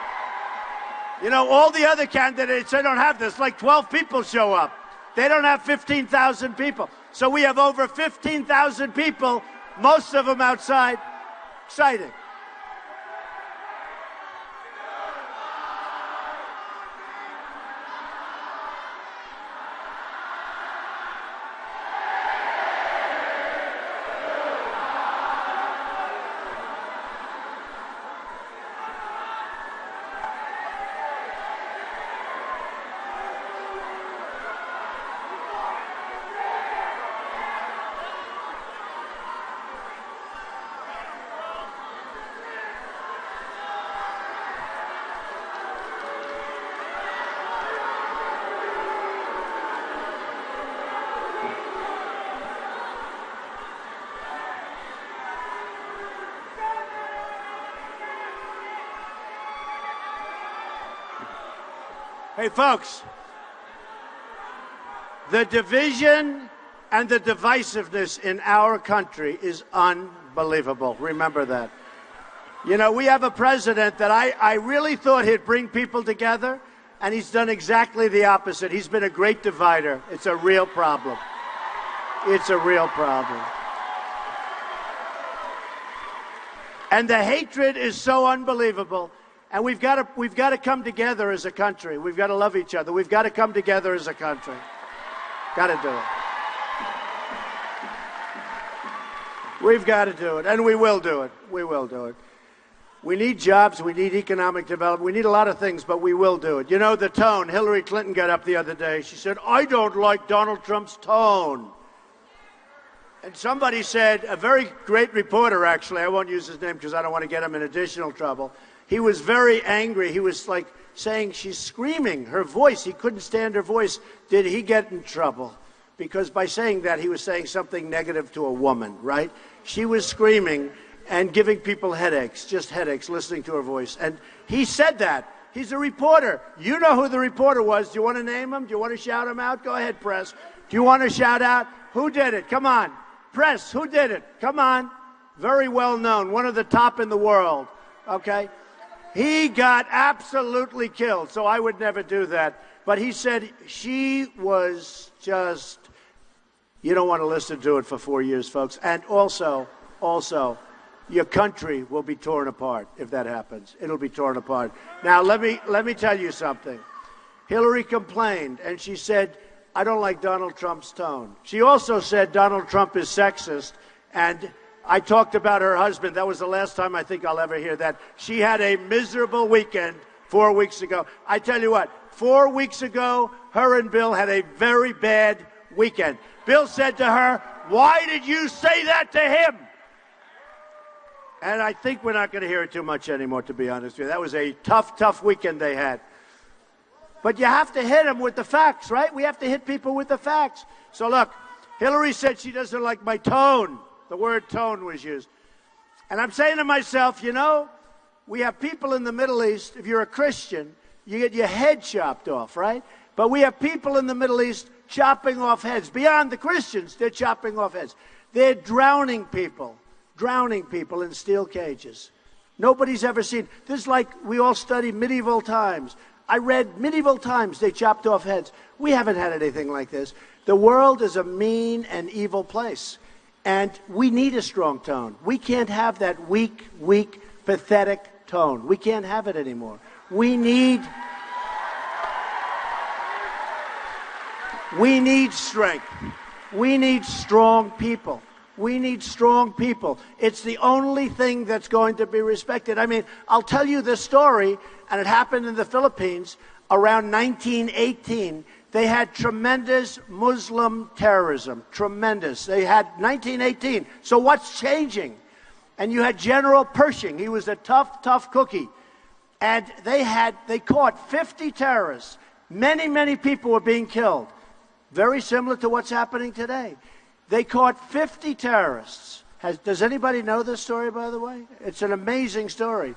You know, all the other candidates, they don't have this. Like 12 people show up. They don't have 15,000 people. So we have over 15,000 people, most of them outside. Exciting. Hey, folks, the division and the divisiveness in our country is unbelievable. Remember that. You know, we have a president that I really thought he'd bring people together, and he's done exactly the opposite. He's been a great divider. It's a real problem. It's a real problem. And the hatred is so unbelievable. And we've got to come together as a country. We've got to love each other. We've got to come together as a country. Got to do it. We've got to do it, and we will do it. We will do it. We need jobs. We need economic development. We need a lot of things, but we will do it. You know the tone. Hillary Clinton got up the other day. She said, I don't like Donald Trump's tone. And somebody said, a very great reporter, actually, I won't use his name because I don't want to get him in additional trouble. He was very angry. He was like saying she's screaming. Her voice, he couldn't stand her voice. Did he get in trouble? Because by saying that, he was saying something negative to a woman, right? She was screaming and giving people headaches, just headaches, listening to her voice. And he said that. He's a reporter. You know who the reporter was. Do you want to name him? Do you want to shout him out? Go ahead, press. Do you want to shout out? Who did it? Come on. Press, who did it? Come on. Very well known. One of the top in the world. Okay? He got absolutely killed, so I would never do that. But he said she was just, you don't want to listen to it for 4 years, folks. And also, your country will be torn apart if that happens. It'll be torn apart. Now, let me tell you something. Hillary complained, and she said, I don't like Donald Trump's tone. She also said Donald Trump is sexist, and I talked about her husband. That was the last time I think I'll ever hear that. She had a miserable weekend 4 weeks ago. I tell you what, 4 weeks ago, her and Bill had a very bad weekend. Bill said to her, why did you say that to him? And I think we're not going to hear it too much anymore, to be honest with you. That was a tough weekend they had. But you have to hit them with the facts, right? We have to hit people with the facts. So look, Hillary said she doesn't like my tone. The word tone was used. And I'm saying to myself, you know, we have people in the Middle East, if you're a Christian, you get your head chopped off, right? But we have people in the Middle East chopping off heads. Beyond the Christians, they're chopping off heads. They're drowning people in steel cages. Nobody's ever seen. This is like we all study medieval times. I read medieval times, they chopped off heads. We haven't had anything like this. The world is a mean and evil place. And we need a strong tone. We can't have that weak pathetic tone. We can't have it anymore. We need strength. We need strong people. We need strong people. It's the only thing that's going to be respected. I mean, I'll tell you this story, and it happened in the Philippines around 1918. They had tremendous Muslim terrorism. Tremendous. They had 1918. So what's changing? And you had General Pershing. He was a tough cookie. And they caught 50 terrorists. Many people were being killed. Very similar to what's happening today. They caught 50 terrorists. Does anybody know this story, by the way? It's an amazing story.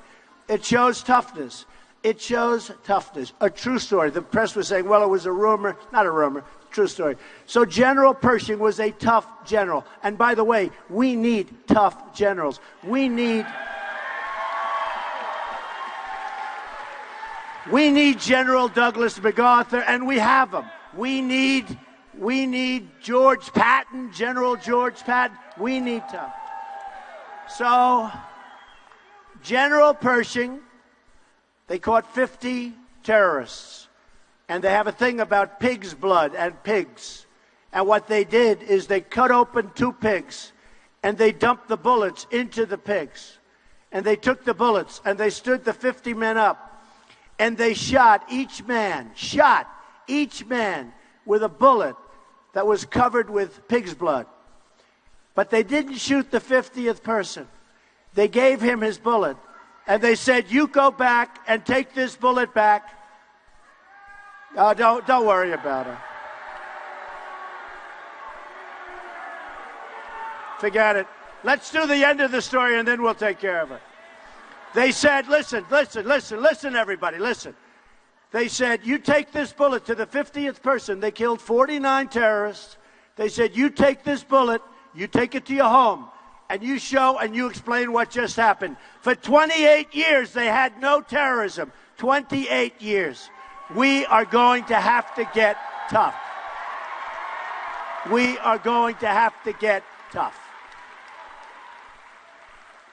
It shows toughness. It shows toughness. A true story. The press was saying, well, it was a rumor. Not a rumor. True story. So General Pershing was a tough general. And by the way, we need tough generals. We need General Douglas MacArthur, and we have them. We need George Patton, General George Patton. We need tough. So, General Pershing, they caught 50 terrorists. And they have a thing about pig's blood and pigs. And what they did is they cut open 2 pigs, and they dumped the bullets into the pigs. And they took the bullets, and they stood the 50 men up. And they shot each man with a bullet that was covered with pig's blood. But they didn't shoot the 50th person. They gave him his bullet, and they said, you go back and take this bullet back. Oh, don't worry about it. Forget it. Let's do the end of the story, and then we'll take care of it. They said, listen, everybody, listen. They said, you take this bullet to the 50th person. They killed 49 terrorists. They said, you take this bullet, you take it to your home, and you show and you explain what just happened. For 28 years, they had no terrorism. 28 years. We are going to have to get tough. We are going to have to get tough.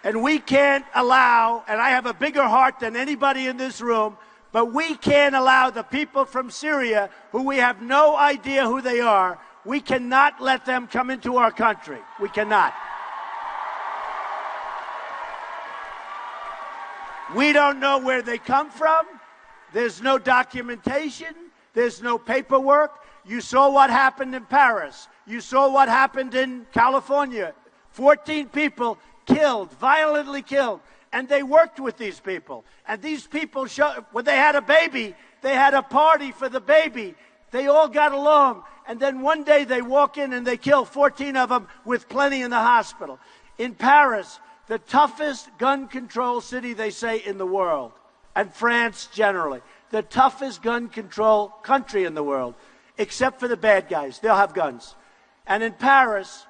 And we can't allow, and I have a bigger heart than anybody in this room, but we can't allow the people from Syria, who we have no idea who they are, we cannot let them come into our country. We cannot. We don't know where they come from. There's no documentation. There's no paperwork. You saw what happened in Paris. You saw what happened in California. 14 people killed, violently killed. And they worked with these people. And these people, when they had a baby, they had a party for the baby. They all got along. And then one day they walk in and they kill 14 of them with plenty in the hospital. In Paris, the toughest gun control city, they say, in the world. And France generally. The toughest gun control country in the world. Except for the bad guys. They'll have guns. And in Paris,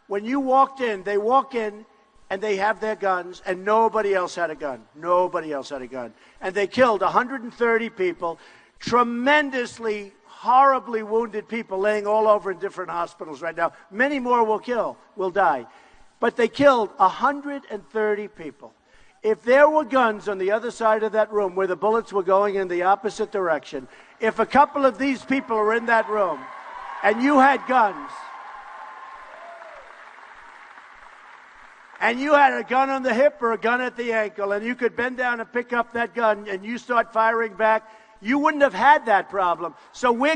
when you walked in, they walk in, and they have their guns, and nobody else had a gun. Nobody else had a gun. And they killed 130 people, tremendously, horribly wounded people laying all over in different hospitals right now. Many more will die. But they killed 130 people. If there were guns on the other side of that room where the bullets were going in the opposite direction, if a couple of these people were in that room and you had guns, and you had a gun on the hip or a gun at the ankle, and you could bend down and pick up that gun, and you start firing back, you wouldn't have had that problem. So we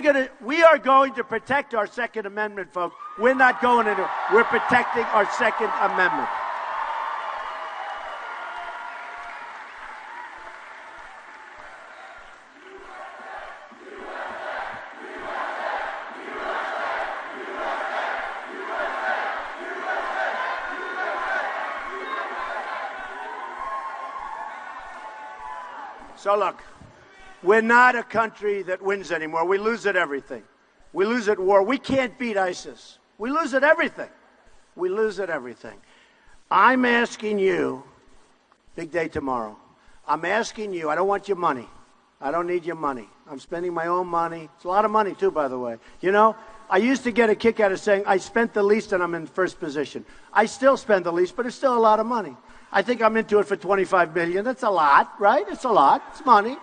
are going to protect our Second Amendment, folks. We're not going into. We're protecting our Second Amendment. So look, we're not a country that wins anymore. We lose at everything. We lose at war. We can't beat ISIS. We lose at everything. We lose at everything. I'm asking you, big day tomorrow, I'm asking you, I don't want your money. I don't need your money. I'm spending my own money. It's a lot of money too, by the way. You know, I used to get a kick out of saying I spent the least and I'm in first position. I still spend the least, but it's still a lot of money. I think I'm into it for $25 million. That's a lot, right? It's a lot. It's money.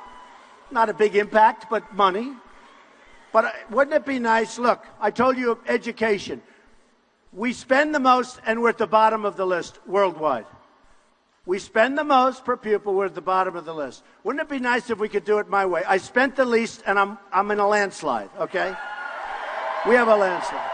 Not a big impact, but money. But wouldn't it be nice? Look, I told you education. We spend the most, and we're at the bottom of the list worldwide. We spend the most per pupil, we're at the bottom of the list. Wouldn't it be nice if we could do it my way? I spent the least, and I'm in a landslide, okay? We have a landslide.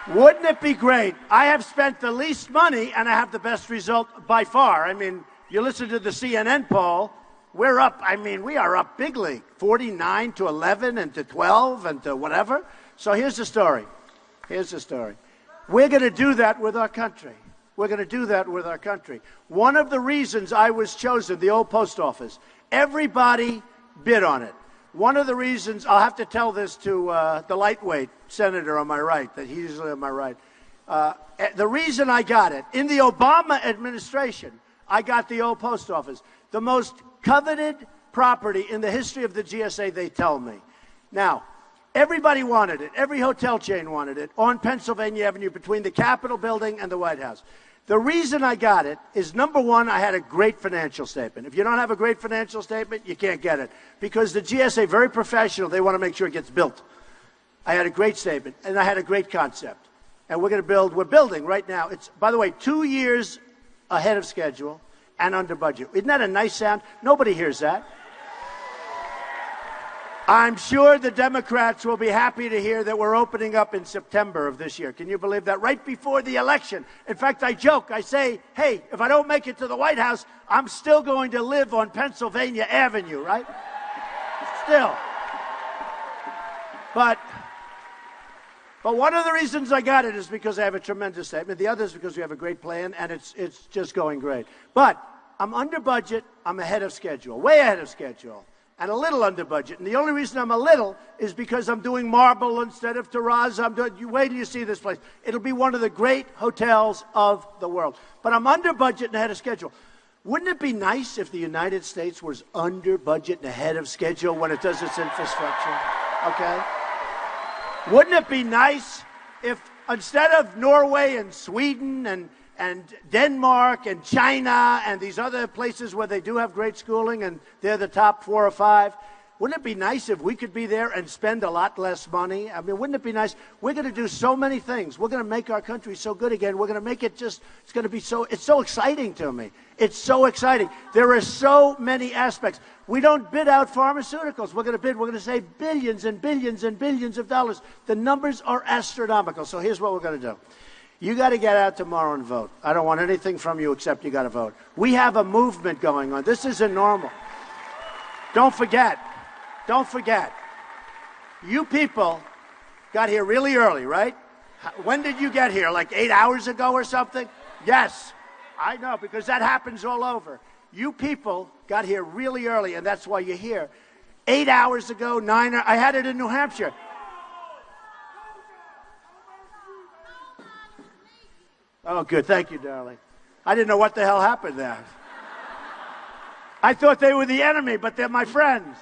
Wouldn't it be great? I have spent the least money, and I have the best result by far. I mean, you listen to the CNN poll, we're up, we are up big league, 49 to 11 and to 12 and to whatever. So here's the story. Here's the story. We're going to do that with our country. We're going to do that with our country. One of the reasons I was chosen, the old post office, everybody bid on it. One of the reasons, I'll have to tell this to the lightweight senator on my right, that he's usually on my right. The reason I got it, in the Obama administration, I got the old post office. The most coveted property in the history of the GSA, they tell me. Now, everybody wanted it. Every hotel chain wanted it on Pennsylvania Avenue between the Capitol building and the White House. The reason I got it is, number one, I had a great financial statement. If you don't have a great financial statement, you can't get it. Because the GSA, very professional, they want to make sure it gets built. I had a great statement, and I had a great concept. And we're building right now. It's, by the way, 2 years ahead of schedule and under budget. Isn't that a nice sound? Nobody hears that. I'm sure the Democrats will be happy to hear that we're opening up in September of this year. Can you believe that? Right before the election. In fact, I joke. I say, hey, if I don't make it to the White House, I'm still going to live on Pennsylvania Avenue, right? Still. But one of the reasons I got it is because I have a tremendous statement. The other is because we have a great plan, and it's just going great. But I'm under budget. I'm ahead of schedule, way ahead of schedule. And a little under budget. And the only reason I'm a little is because I'm doing marble instead of terrazzo. Wait till you see this place. It'll be one of the great hotels of the world. But I'm under budget and ahead of schedule. Wouldn't it be nice if the United States was under budget and ahead of schedule when it does its infrastructure? Okay? Wouldn't it be nice if instead of Norway and Sweden and Denmark and China and these other places where they do have great schooling and they're the top 4 or 5, wouldn't it be nice if we could be there and spend a lot less money? I mean, wouldn't it be nice? We're going to do so many things. We're going to make our country so good again. We're going to make it just, it's so exciting to me. It's so exciting. There are so many aspects. We don't bid out pharmaceuticals. We're going to save billions and billions and billions of dollars. The numbers are astronomical. So here's what we're going to do. You got to get out tomorrow and vote. I don't want anything from you except you got to vote. We have a movement going on. This isn't normal. Don't forget. Don't forget. You people got here really early, right? When did you get here? Like 8 hours ago or something? Yes. I know, because that happens all over. You people got here really early, and that's why you're here. 8 hours ago, 9 hours. I had it in New Hampshire. Oh, good. Thank you, darling. I didn't know what the hell happened there. I thought they were the enemy, but they're my friends.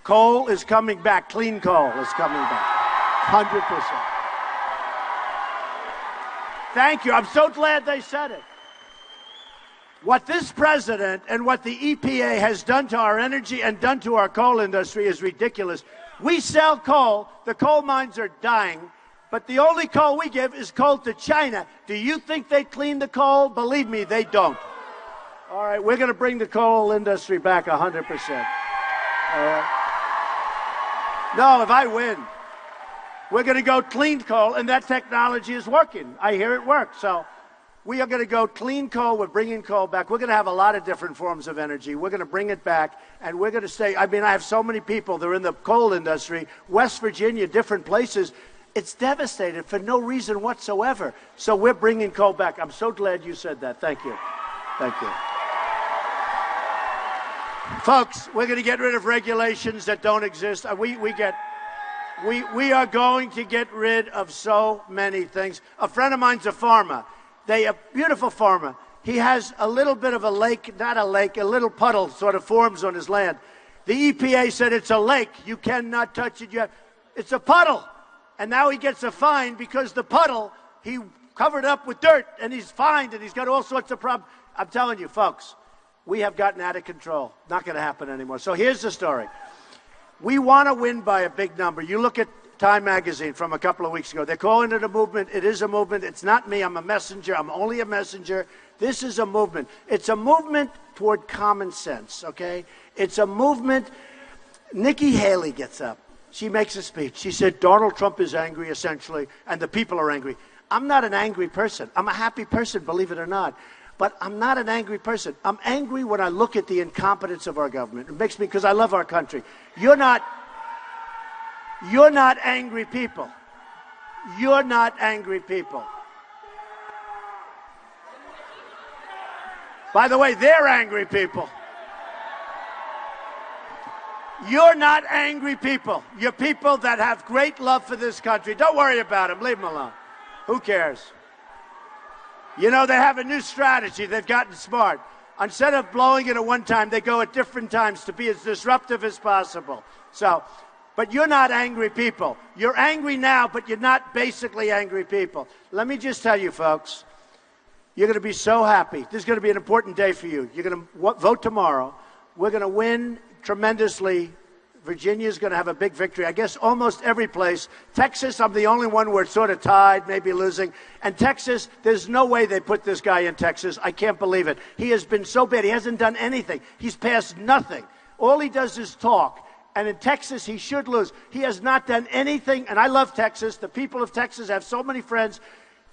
Coal is coming back. Clean coal is coming back. 100%. Thank you. I'm so glad they said it. What this president and what the EPA has done to our energy and done to our coal industry is ridiculous. We sell coal. The coal mines are dying. But the only coal we give is coal to China. Do you think they clean the coal? Believe me, they don't. All right, we're going to bring the coal industry back 100%. All right. No, if I win, we're going to go clean coal, and that technology is working. I hear it works. So we are going to go clean coal. We're bringing coal back. We're going to have a lot of different forms of energy. We're going to bring it back, and we're going to stay. I mean, I have so many people. They're in the coal industry, West Virginia, different places. It's devastated for no reason whatsoever. So we're bringing coal back. I'm so glad you said that. Thank you. Thank you. Folks, we're going to get rid of regulations that don't exist. We are going to get rid of so many things. A friend of mine's a farmer. A beautiful farmer. he has a little bit of a lake, not a lake, a little puddle sort of forms on his land. The EPA said it's a lake. You cannot touch it. It's a puddle. And now he gets a fine because the puddle, he covered up with dirt, and he's fined, and he's got all sorts of problems. I'm telling you, folks, we have gotten out of control. Not going to happen anymore. So here's the story. We want to win by a big number. You look at Time magazine from a couple of weeks ago. They're calling it a movement. It is a movement. It's not me. I'm a messenger. I'm only a messenger. This is a movement. It's a movement toward common sense, okay? It's a movement. Nikki Haley gets up. She makes a speech. She said, Donald Trump is angry, essentially, and the people are angry. I'm not an angry person. I'm a happy person, believe it or not. But I'm not an angry person. I'm angry when I look at the incompetence of our government. It makes me, because I love our country. You're not angry people. You're not angry people. By the way, they're angry people. You're not angry people. You're people that have great love for this country. Don't worry about them. Leave them alone. Who cares? You know, they have a new strategy. They've gotten smart. Instead of blowing it at one time, they go at different times to be as disruptive as possible. But you're not angry people. You're angry now, but you're not basically angry people. Let me just tell you, folks, you're going to be so happy. This is going to be an important day for you. You're going to vote tomorrow. We're going to win tremendously. Virginia's going to have a big victory. I guess almost every place. Texas, I'm the only one where it's sort of tied, maybe losing. And Texas, there's no way they put this guy in Texas. I can't believe it. He has been so bad. He hasn't done anything. He's passed nothing. All he does is talk. And in Texas, he should lose. He has not done anything. And I love Texas. The people of Texas have so many friends.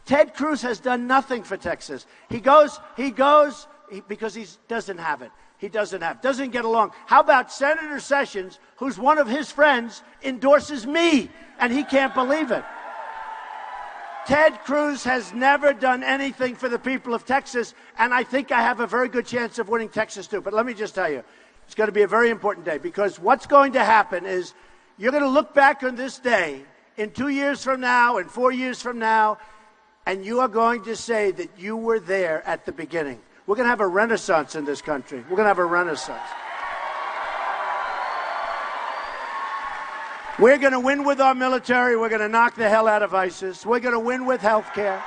Ted Cruz has done nothing for Texas. He goes because he doesn't have it. He doesn't get along. How about Senator Sessions, who's one of his friends, endorses me, and he can't believe it. Ted Cruz has never done anything for the people of Texas, and I think I have a very good chance of winning Texas too. But let me just tell you, it's going to be a very important day, because what's going to happen is you're going to look back on this day in 2 years from now and 4 years from now, and you are going to say that you were there at the beginning. We're going to have a renaissance in this country. We're going to have a renaissance. We're going to win with our military. We're going to knock the hell out of ISIS. We're going to win with health care.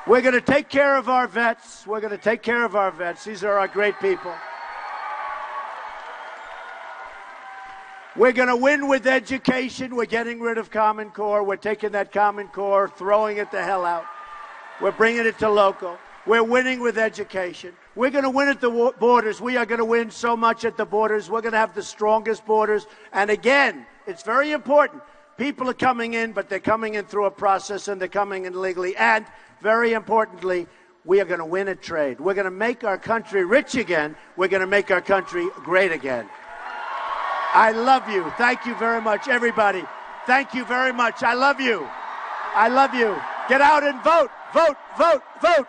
We're going to take care of our vets. We're going to take care of our vets. These are our great people. We're going to win with education. We're getting rid of Common Core. We're taking that Common Core, throwing it the hell out. We're bringing it to local. We're winning with education. We're going to win at the borders. We are going to win so much at the borders. We're going to have the strongest borders. And again, it's very important. People are coming in, but they're coming in through a process, and they're coming in legally. And very importantly, we are going to win at trade. We're going to make our country rich again. We're going to make our country great again. I love you. Thank you very much, everybody. Thank you very much. I love you. I love you. Get out and vote. Vote, vote, vote.